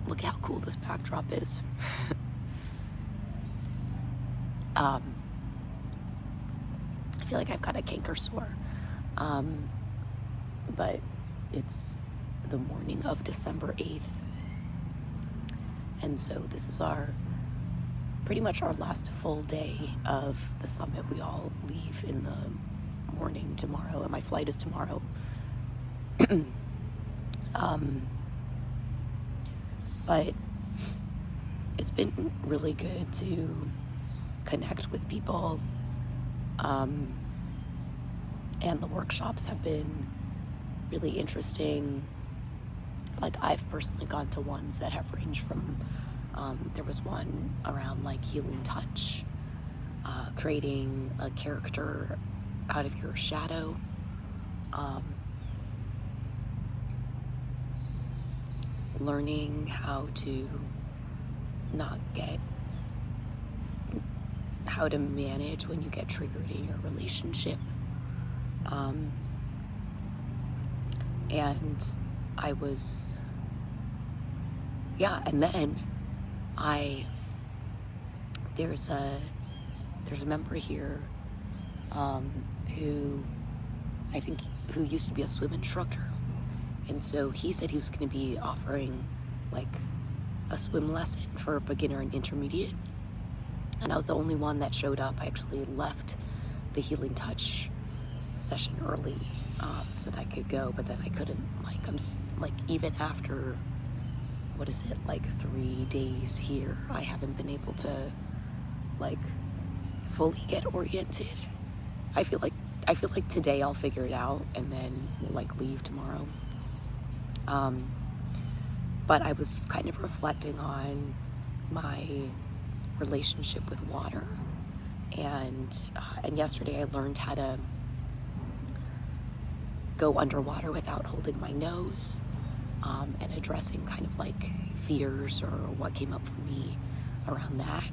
Look at how cool this backdrop is. I feel like I've got a canker sore. But it's the morning of December 8th. And so this is pretty much our last full day of the summit. We all leave in the morning tomorrow, and my flight is tomorrow. But it's been really good to connect with people. And the workshops have been really interesting. Like, I've personally gone to ones that have ranged from, there was one around like healing touch, creating a character out of your shadow, learning how to how to manage when you get triggered in your relationship. And I was, and then there's a member here, who used to be a swim instructor. And so he said he was going to be offering like a swim lesson for beginner and intermediate. And I was the only one that showed up. I actually left the healing touch session early, so that I could go, but then I couldn't. Even after, 3 days here, I haven't been able to fully get oriented. I feel like today I'll figure it out, and then we'll leave tomorrow. But I was kind of reflecting on my relationship with water, and yesterday I learned how to go underwater without holding my nose, and addressing kind of fears or what came up for me around that.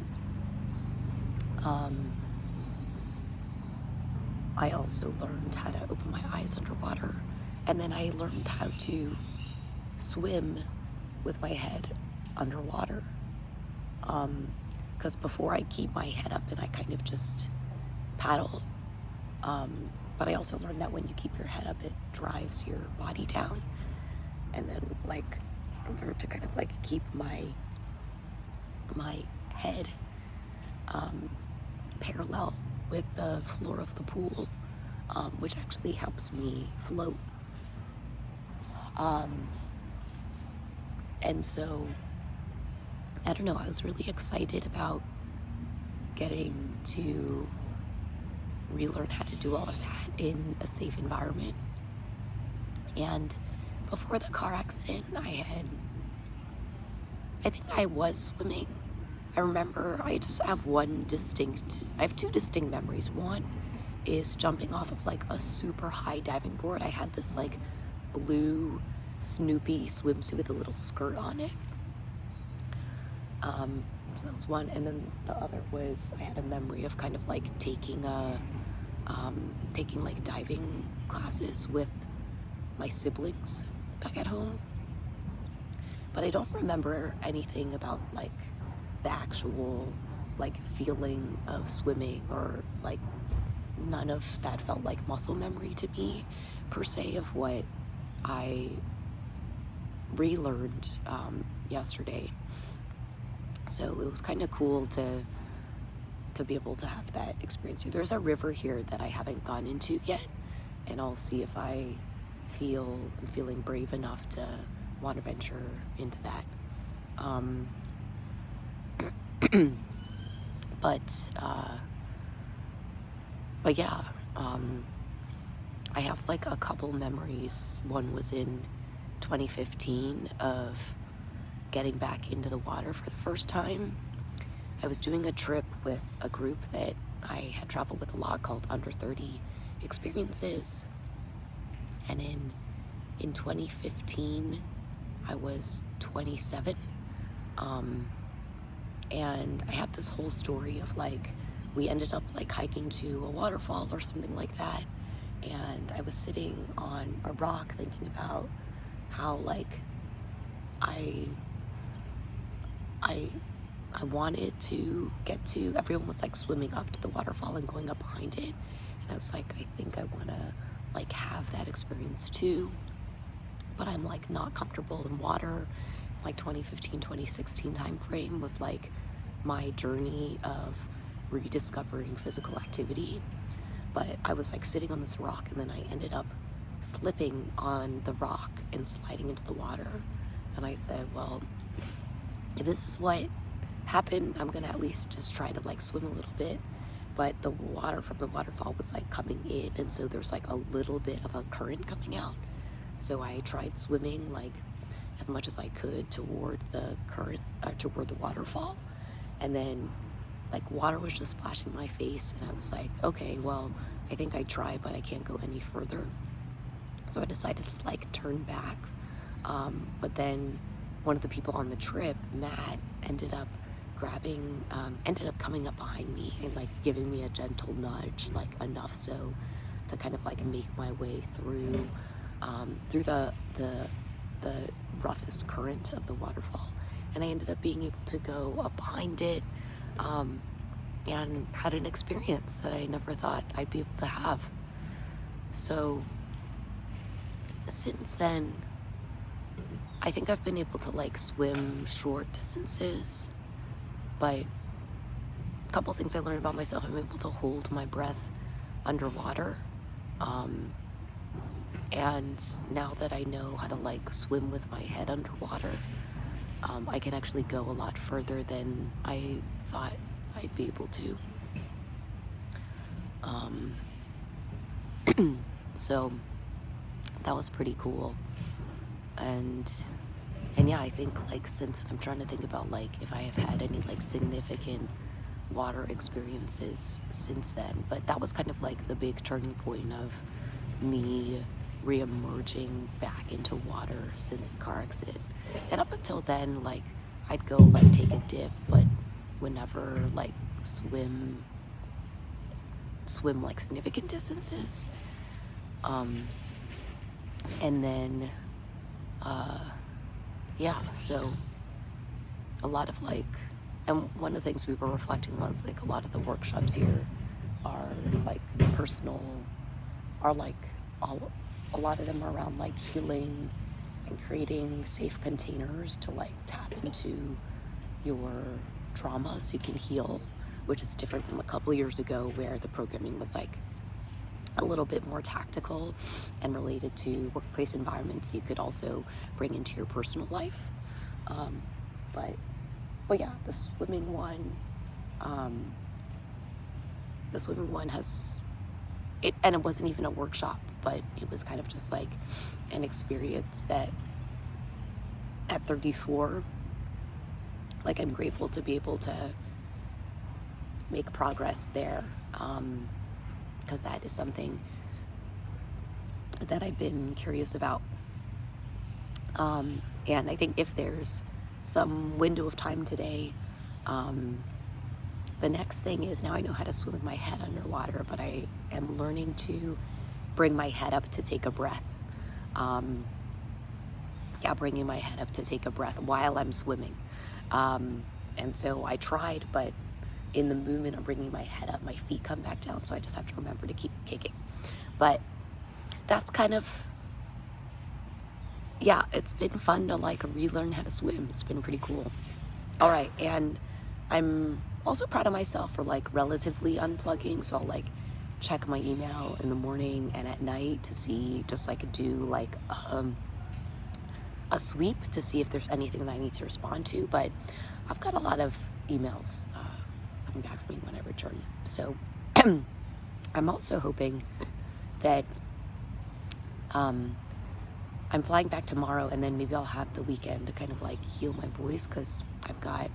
I also learned how to open my eyes underwater, and then I learned how to swim with my head underwater. Because before I keep my head up and I kind of just paddle. But I also learned that when you keep your head up, it drives your body down. And then I learned to kind of keep my head parallel with the floor of the pool, which actually helps me float. And so, I don't know, I was really excited about getting to relearn how to do all of that in a safe environment. And before the car accident, I think I was swimming. I remember I have two distinct memories. One is jumping off of a super high diving board. I had this blue Snoopy swimsuit with a little skirt on it. So that was one. And then the other was I had a memory of kind of taking diving classes with my siblings back at home. But I don't remember anything about the actual feeling of swimming, or none of that felt like muscle memory to me per se of what I relearned yesterday. So it was kind of cool to be able to have that experience. There's a river here that I haven't gone into yet, and I'll see if I'm feeling brave enough to want to venture into that. But yeah, I have a couple memories. One was in 2015 of getting back into the water for the first time. I was doing a trip with a group that I had traveled with a lot called Under 30 Experiences. And in 2015, I was 27. And I have this whole story of we ended up hiking to a waterfall or something like that. And I was sitting on a rock thinking about how I I wanted to get to, everyone was like swimming up to the waterfall and going up behind it. And I was like, I think I want to like have that experience too. But I'm like not comfortable in water. Like 2015, 2016 time frame was like my journey of rediscovering physical activity. But I was like sitting on this rock, and then I ended up slipping on the rock and sliding into the water. And I said, well, if this is what happened, I'm gonna at least just try to like swim a little bit. But the water from the waterfall was like coming in, and so there's like a little bit of a current coming out. So I tried swimming like as much as I could toward the current, toward the waterfall. And then like water was just splashing my face, and I was like, okay, well, I think I tried, but I can't go any further. So I decided to like turn back. But then one of the people on the trip, Matt, ended up coming up behind me and like giving me a gentle nudge, like enough so to kind of like make my way through the roughest current of the waterfall. And I ended up being able to go up behind it, and had an experience that I never thought I'd be able to have. So since then, I think I've been able to like swim short distances, but a couple things I learned about myself: I'm able to hold my breath underwater. And now that I know how to like swim with my head underwater, I can actually go a lot further than I thought I'd be able to. So that was pretty cool. And yeah, I think like since I'm trying to think about like if I have had any like significant water experiences since then, but that was kind of like the big turning point of me re-emerging back into water since the car accident. And up until then, like I'd go like take a dip, but would never like swim like significant distances. And then yeah, so a lot of like, and one of the things we were reflecting was like a lot of the workshops here are like personal, are like a lot of them are around like healing and creating safe containers to like tap into your trauma so you can heal, which is different from a couple years ago where the programming was like a little bit more tactical and related to workplace environments you could also bring into your personal life. But yeah, the swimming one has it, and it wasn't even a workshop, but it was kind of just like an experience that at 34, like I'm grateful to be able to make progress there, because that is something that I've been curious about. And I think if there's some window of time today, the next thing is, now I know how to swim with my head underwater, but I am learning to bring my head up to take a breath. Bringing my head up to take a breath while I'm swimming. And so I tried, but in the movement of bringing my head up, my feet come back down, so I just have to remember to keep kicking. But that's kind of, yeah, it's been fun to like relearn how to swim. It's been pretty cool. All right, and I'm also proud of myself for like relatively unplugging. So I'll like check my email in the morning and at night to see, just like do like a sweep to see if there's anything that I need to respond to. But I've got a lot of emails coming back from me when I return. So I'm also hoping that I'm flying back tomorrow, and then maybe I'll have the weekend to kind of like heal my voice, because I've got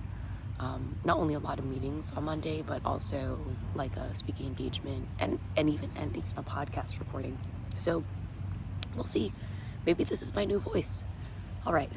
not only a lot of meetings on Monday, but also like a speaking engagement and even a podcast recording. So we'll see. Maybe this is my new voice. All right.